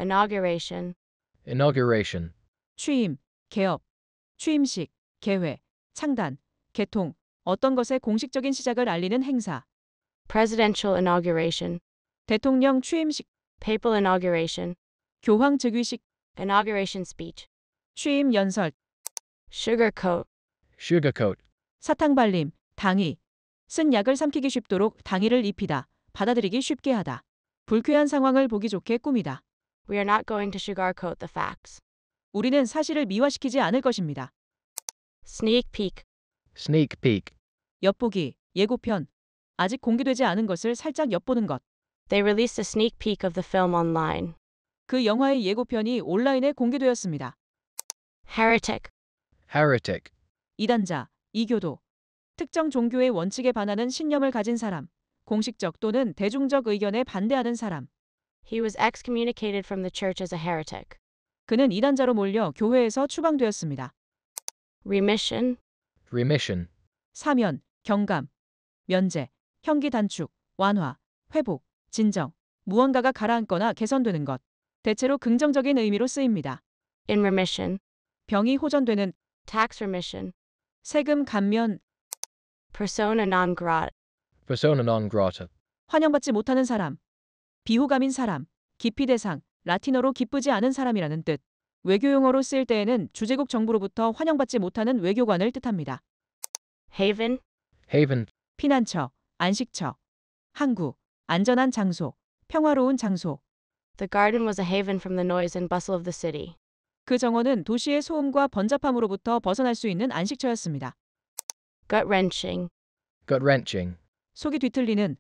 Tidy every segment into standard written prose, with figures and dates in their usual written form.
inauguration, inauguration, 취임, 개업, 취임식, 개회, 창단, 개통, 어떤 것의 공식적인 시작을 알리는 행사, presidential inauguration, 대통령 취임식, papal inauguration, 교황 즉위식, inauguration speech, 취임 연설, sugarcoat, sugarcoat, 사탕 발림, 당의, 쓴 약을 삼키기 쉽도록 당의를 입히다, 받아들이기 쉽게 하다, 불쾌한 상황을 보기 좋게 꾸미다. we are not going to sugarcoat the facts, 우리는 사실을 미화시키지 않을 것입니다. sneak peek, sneak peek, 엿보기, 예고편, 아직 공개되지 않은 것을 살짝 엿보는 것. they released a sneak peek of the film online, 그 영화의 예고편이 온라인에 공개되었습니다. heretic, heretic, 이단자, 이교도, 특정 종교의 원칙에 반하는 신념을 가진 사람, 공식적 또는 대중적 의견에 반대하는 사람. he was excommunicated from the church as a heretic, 그는 이단자로 몰려 교회에서 추방되었습니다. remission, remission, 사면, 경감, 면제, 형기 단축, 완화, 회복, 진정, 무언가가 가라앉거나 개선되는 것. 대체로 긍정적인 의미로 쓰입니다. in remission, 병이 호전되는, tax remission, 세금 감면, persona non grata, persona non grata, 환영받지 못하는 사람, 비호감인 사람, 기피 대상, 라틴어로 기쁘지 않은 사람이라는 뜻. 외교용어로 쓰일 때에는 주재국 정부로부터 환영받지 못하는 외교관을 뜻합니다. haven, haven, 피난처, 안식처, 항구, 안전한 장소, 평화로운 장소. the garden was a haven from the noise and bustle of the city, 그 정원은 도시의 소음과 번잡함으로부터 벗어날 수 있는 안식처였습니다. gut-wrenching, gut-wrenching, 속이 뒤틀리는,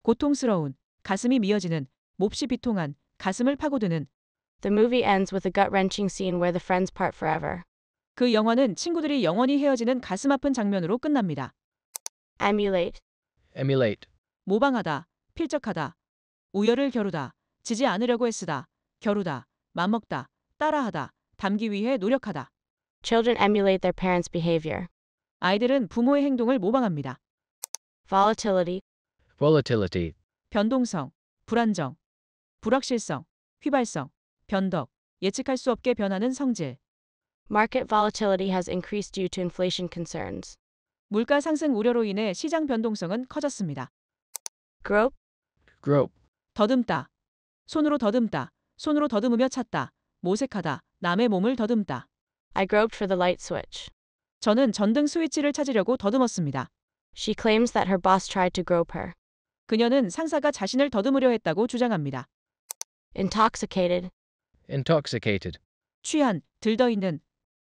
고통스러운, 가슴이 미어지는, 몹시 비통한, 가슴을 파고드는. the movie ends with a gut-wrenching scene where the friends part forever, 그 영화는 친구들이 영원히 헤어지는 가슴 아픈 장면으로 끝납니다. emulate, emulate, 모방하다, 필적하다, 우열을 겨루다, 지지 않으려고 애쓰다, 겨루다, 맘먹다, 따라하다, 닮기 위해 노력하다. children emulate their parents' behavior, 아이들은 부모의 행동을 모방합니다. volatility, volatility, 변동성, 불안정, 불확실성, 휘발성, 변덕, 예측할 수 없게 변하는 성질. market volatility has increased due to inflation concerns, 물가 상승 우려로 인해 시장 변동성은 커졌습니다. grope, grope, 더듬다, 손으로 더듬다, 손으로 더듬으며 찾다, 모색하다, 남의 몸을 더듬다. I groped for the light switch. 저는 전등 스위치를 찾으려고 더듬었습니다. She claims that her boss tried to grope her. 그녀는 상사가 자신을 더듬으려 했다고 주장합니다. intoxicated, intoxicated, 취한, 들떠있는,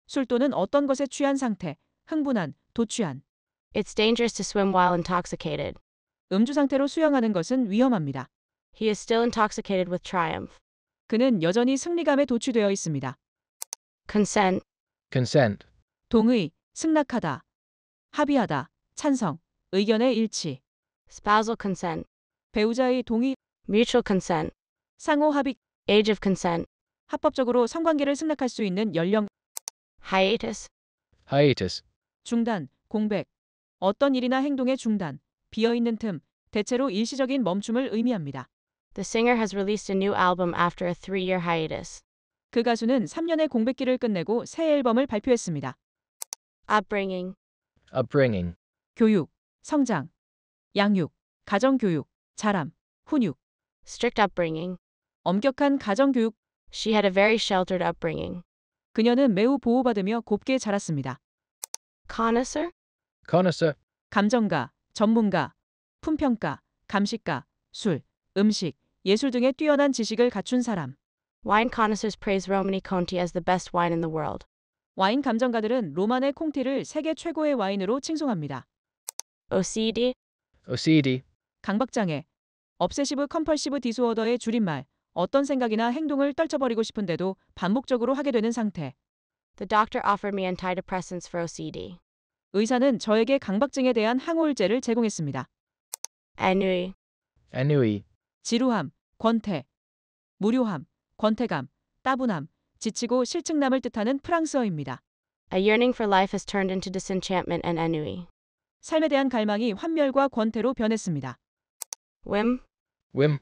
술 또는 어떤 것에 취한 상태, 흥분한, 도취한. it's dangerous to swim while intoxicated. 음주 상태로 수영하는 것은 위험합니다. He is still intoxicated with triumph. 그는 여전히 승리감에 도취되어 있습니다. consent, consent, 동의, 승낙하다, 합의하다, 찬성, 의견의 일치, spousal consent, 배우자의 동의, mutual consent, 상호 합의, age of consent, 합법적으로 성관계를 승낙할 수 있는 연령, hiatus, hiatus, 중단, 공백, 어떤 일이나 행동의 중단, 비어있는 틈, 대체로 일시적인 멈춤을 의미합니다. the singer has released a new album after a 3-year hiatus. 그 가수는 3년의 공백기를 끝내고 새 앨범을 발표했습니다. upbringing, upbringing, 교육, 성장, 양육, 가정교육, 자람, 훈육, strict upbringing. 엄격한 가정교육. She had a very sheltered upbringing. 그녀는 매우 보호받으며 곱게 자랐습니다. connoisseur, connoisseur, 감정가, 전문가, 품평가, 감식가, 술, 음식, 예술 등의 뛰어난 지식을 갖춘 사람. wine connoisseurs praise Romani Conti as the best wine in the world. 와인 감정가들은 로마네 콩티를 세계 최고의 와인으로 칭송합니다. OCD, OCD, 강박장애, obsessive compulsive disorder의 줄임말, 어떤 생각이나 행동을 떨쳐버리고 싶은데도 반복적으로 하게 되는 상태. the doctor offered me antidepressants for OCD. 의사는 저에게 강박증에 대한 항우울제를 제공했습니다. ennui, ennui, 지루함, 권태, 무료함, 권태감, 따분함, 지치고 실증남을 뜻하는 프랑스어입니다. a yearning for life has turned into disenchantment and ennui. 삶에 대한 갈망이 환멸과 권태로 변했습니다. whim, whim,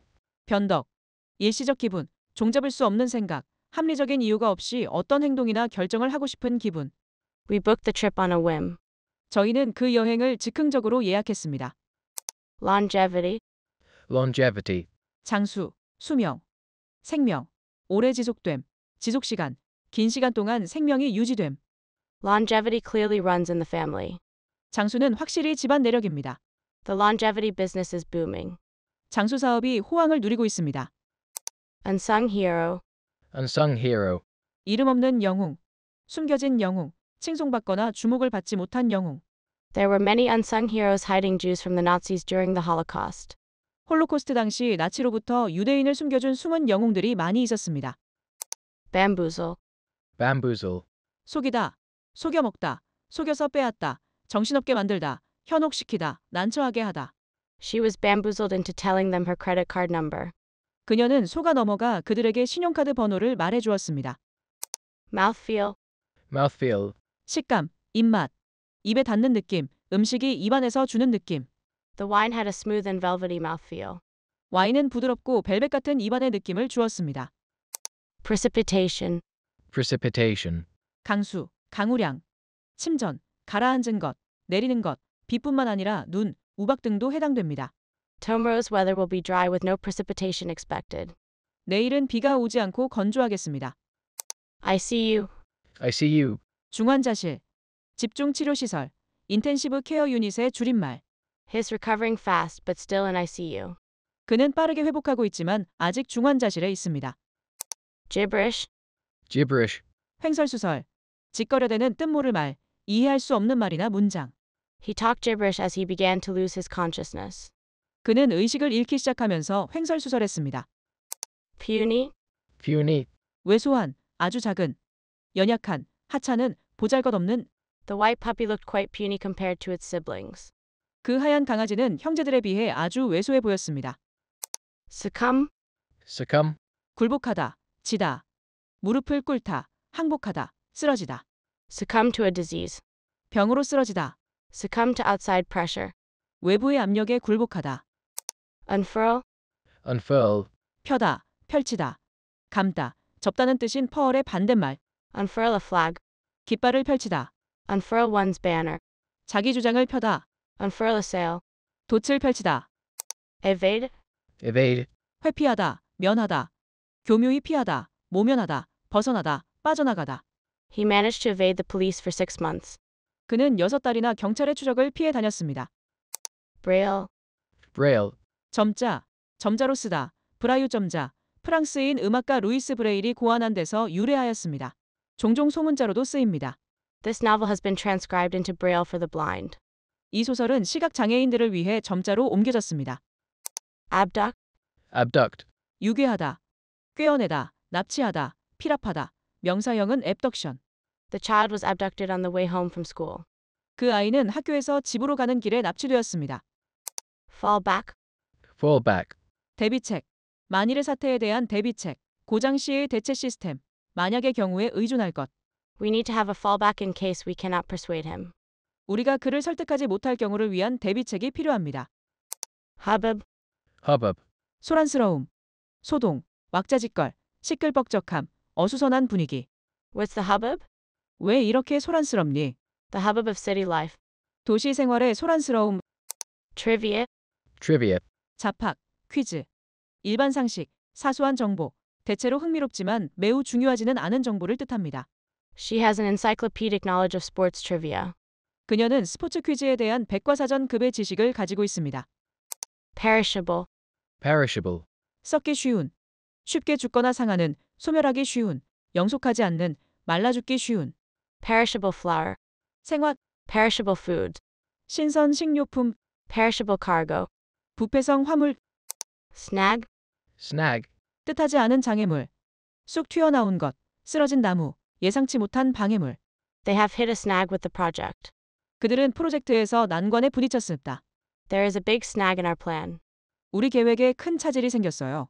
변덕, 일시적 기분, 종잡을 수 없는 생각, 합리적인 이유가 없이 어떤 행동이나 결정을 하고 싶은 기분. We booked the trip on a whim. 저희는 그 여행을 즉흥적으로 예약했습니다. Longevity. Longevity. 장수, 수명, 생명, 오래 지속됨, 지속시간, 긴 시간 동안 생명이 유지됨. Longevity clearly runs in the family. 장수는 확실히 집안 내력입니다. The longevity business is booming. 장수 사업이 호황을 누리고 있습니다. Unsung hero. Unsung hero. 이름 없는 영웅, 숨겨진 영웅, 칭송받거나 주목을 받지 못한 영웅. There were many unsung heroes hiding Jews from the Nazis during the Holocaust. 홀로코스트 당시 나치로부터 유대인을 숨겨준 숨은 영웅들이 많이 있었습니다. Bamboozle. Bamboozle. 속이다, 속여먹다, 속여서 빼앗다, 정신없게 만들다, 현혹시키다, 난처하게 하다. She was bamboozled into telling them her credit card number. 그녀는 속아 넘어가 그들에게 신용카드 번호를 말해주었습니다. Mouthfeel. Mouthfeel. 식감, 입맛, 입에 닿는 느낌, 음식이 입안에서 주는 느낌. The wine had a smooth and velvety mouthfeel. 와인은 부드럽고 벨벳 같은 입안의 느낌을 주었습니다. Precipitation. Precipitation. 강수, 강우량, 침전, 가라앉은 것, 내리는 것, 비뿐만 아니라 눈, 우박 등도 해당됩니다. Tomorrow's weather will be dry with no precipitation expected. 내일은 비가 오지 않고 건조하겠습니다. ICU. ICU. 중환자실, 집중치료시설, 인텐시브 케어 유닛의 줄임말. He's recovering fast but still in ICU. 그는 빠르게 회복하고 있지만 아직 중환자실에 있습니다. Gibberish. Gibberish. 횡설수설, 짓거려대는 뜻모를 말, 이해할 수 없는 말이나 문장. He talked gibberish as he began to lose his consciousness. 그는 의식을 잃기 시작하면서 횡설수설했습니다. Puny. Puny. 왜소한, 아주 작은, 연약한, 하찮은, 보잘것없는. The white puppy looked quite puny compared to its siblings. 그 하얀 강아지는 형제들에 비해 아주 왜소해 보였습니다. Succumb. Succumb. 굴복하다, 지다, 무릎을 꿇다, 항복하다, 쓰러지다. Succumb to a disease. 병으로 쓰러지다, Succumb to outside pressure. 외부의 압력에 굴복하다. Unfurl. Unfurl. 펴다, 펼치다, 감다, 접다는 뜻인 펄의 반대말. Unfurl a flag. 깃발을 펼치다, Unfurl one's banner. 자기 주장을 펴다, Unfurl a sail. 돛을 펼치다, Evade. Evade. 회피하다, 면하다, 교묘히 피하다, 모면하다, 벗어나다, 빠져나가다. He managed to evade the police for 6 months. 그는 6달이나 경찰의 추적을 피해 다녔습니다. Braille. Braille. 점자, 점자로 쓰다, 브라유 점자, 프랑스인 음악가 루이스 브레일이 고안한 데서 유래하였습니다. 종종 소문자로도 쓰입니다. This novel has been transcribed into Braille for the blind. 이 소설은 시각장애인들을 위해 점자로 옮겨졌습니다. Abduct. Abduct. 유괴하다, 꿰어내다, 납치하다, 피랍하다. 명사형은 abduction. The child was abducted on the way home from school. 그 아이는 학교에서 집으로 가는 길에 납치되었습니다. Fall back. Fall back. 대비책, 만일의 사태에 대한 대비책, 고장 시의 대체 시스템, 만약의 경우에 의존할 것. We need to have a fallback in case we cannot persuade him. 우리가 그를 설득하지 못할 경우를 위한 대비책이 필요합니다. Hubbub. Hubbub. 소란스러움, 소동, 왁자지껄, 시끌벅적함, 어수선한 분위기. What's the hubbub? 왜 이렇게 소란스럽니? The hubbub of city life. 도시 생활의 소란스러움, Trivia. Trivia. 잡학, 퀴즈, 일반 상식, 사소한 정보, 대체로 흥미롭지만 매우 중요하지는 않은 정보를 뜻합니다. She has an encyclopedic knowledge of sports trivia. 그녀는 스포츠 퀴즈에 대한 백과사전급의 지식을 가지고 있습니다. Perishable. Perishable. 썩기 쉬운, 쉽게 죽거나 상하는, 소멸하기 쉬운, 영속하지 않는, 말라 죽기 쉬운. Perishable flour. 생화, Perishable food. 신선 식료품, Perishable cargo. 부패성 화물, Snag. Snag. 뜻하지 않은 장애물. 쑥 튀어나온 것, 쓰러진 나무, 예상치 못한 방해물. They have hit a snag with the project. 그들은 프로젝트에서 난관에 부딪혔습니다. There is a big snag in our plan. 우리 계획에 큰 차질이 생겼어요.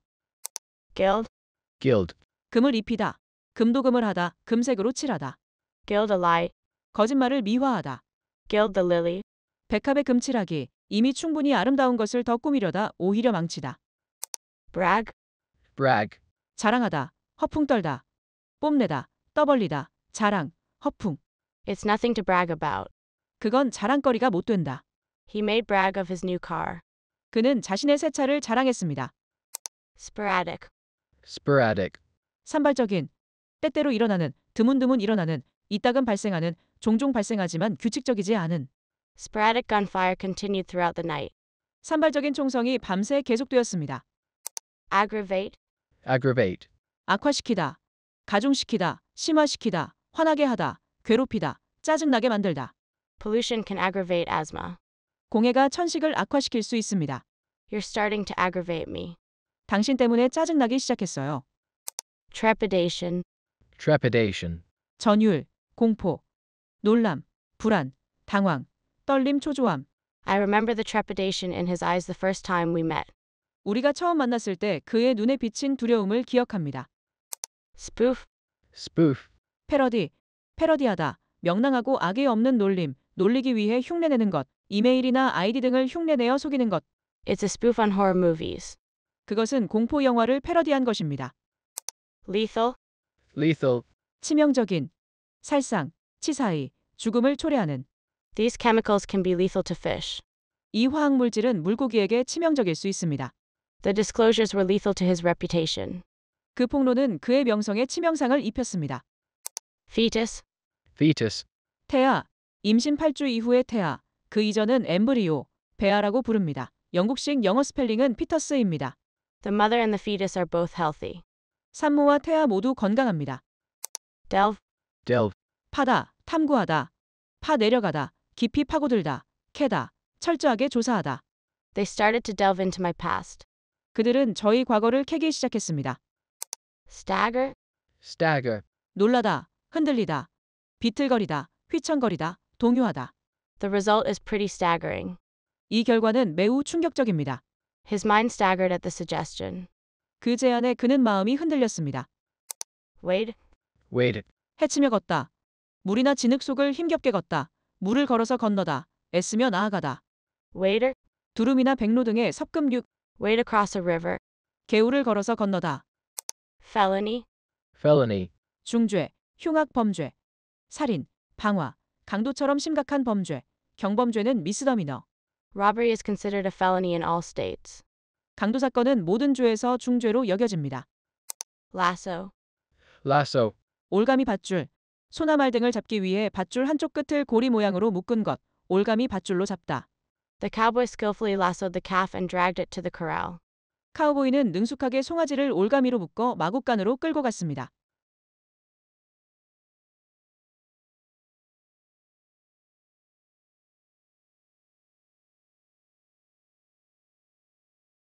Gild. Gild. 금을 입히다, 금도금을 하다, 금색으로 칠하다. Gild a lie. 거짓말을 미화하다. Gild the lily. 백합의 금칠하기, 이미 충분히 아름다운 것을 더 꾸미려다 오히려 망치다. Brag. Brag. 자랑하다, 허풍 떨다, 뽐내다, 떠벌리다, 자랑, 허풍. It's nothing to brag about. 그건 자랑거리가 못 된다. He made brag of his new car. 그는 자신의 새 차를 자랑했습니다. Sporadic. Sporadic. 산발적인, 때때로 일어나는, 드문드문 일어나는, 이따금 발생하는, 종종 발생하지만 규칙적이지 않은. Sporadic gunfire continued throughout the night. 산발적인 총성이 밤새 계속되었습니다. Aggravate. Aggravate. 악화시키다, 가중시키다, 심화시키다, 화나게 하다, 괴롭히다, 짜증나게 만들다. Pollution can aggravate asthma. 공해가 천식을 악화시킬 수 있습니다. You're starting to aggravate me. 당신 때문에 짜증나기 시작했어요. Trepidation. Trepidation. 전율, 공포, 놀람, 불안, 당황, 떨림, 초조함. I remember the trepidation in his eyes the first time we met. 우리가 처음 만났을 때 그의 눈에 비친 두려움을 기억합니다. Spoof. Spoof. 패러디, 패러디하다, 명랑하고 악의 없는 놀림, 놀리기 위해 흉내내는 것, 이메일이나 아이디 등을 흉내내어 속이는 것. It's a spoof on horror movies. 그것은 공포 영화를 패러디한 것입니다. Lethal. Lethal. 치명적인, 살상, 치사히, 죽음을 초래하는. These chemicals can be lethal to fish. 이 화학물질은 물고기에게 치명적일 수 있습니다. The disclosures were lethal to his reputation. 그 폭로는 그의 명성에 치명상을 입혔습니다. Fetus. Fetus. 태아, 임신 8주 이후의 태아, 그 이전은 엠브리오, 베아라고 부릅니다. 영국식 영어 스펠링은 피터스입니다. The mother and the fetus are both healthy. 산모와 태아 모두 건강합니다. Delve. Delve. 파다, 탐구하다, 파 내려가다, 깊이 파고들다, 캐다, 철저하게 조사하다. They started to delve into my past. 그들은 저희 과거를 캐기 시작했습니다. Stagger. Stagger. 놀라다, 흔들리다, 비틀거리다, 휘청거리다, 동요하다. The result is pretty staggering. 이 결과는 매우 충격적입니다. His mind staggered at the suggestion. 그 제안에 그는 마음이 흔들렸습니다. Wade. Wade. 헤치며 걷다. 물이나 진흙 속을 힘겹게 걷다. 물을 걸어서 건너다. 애쓰며 나아가다. Wader. 두rum이나 백로 등의 섭금육. Wade across a river. 개울을 걸어서 건너다. Felony. Felony. 중죄, 흉악 범죄. 살인, 방화, 강도처럼 심각한 범죄. 경범죄는 미스더미너. Robbery is considered a felony in all states. 강도 사건은 모든 주에서 중죄로 여겨집니다. Lasso. Lasso. 올가미 밧줄. 소나 말 등을 잡기 위해 밧줄 한쪽 끝을 고리 모양으로 묶은 것. 올가미 밧줄로 잡다. The cowboy skillfully lassoed the calf and dragged it to the corral. 카우보이는 능숙하게 송아지를 올가미로 묶어 마구간으로 끌고 갔습니다.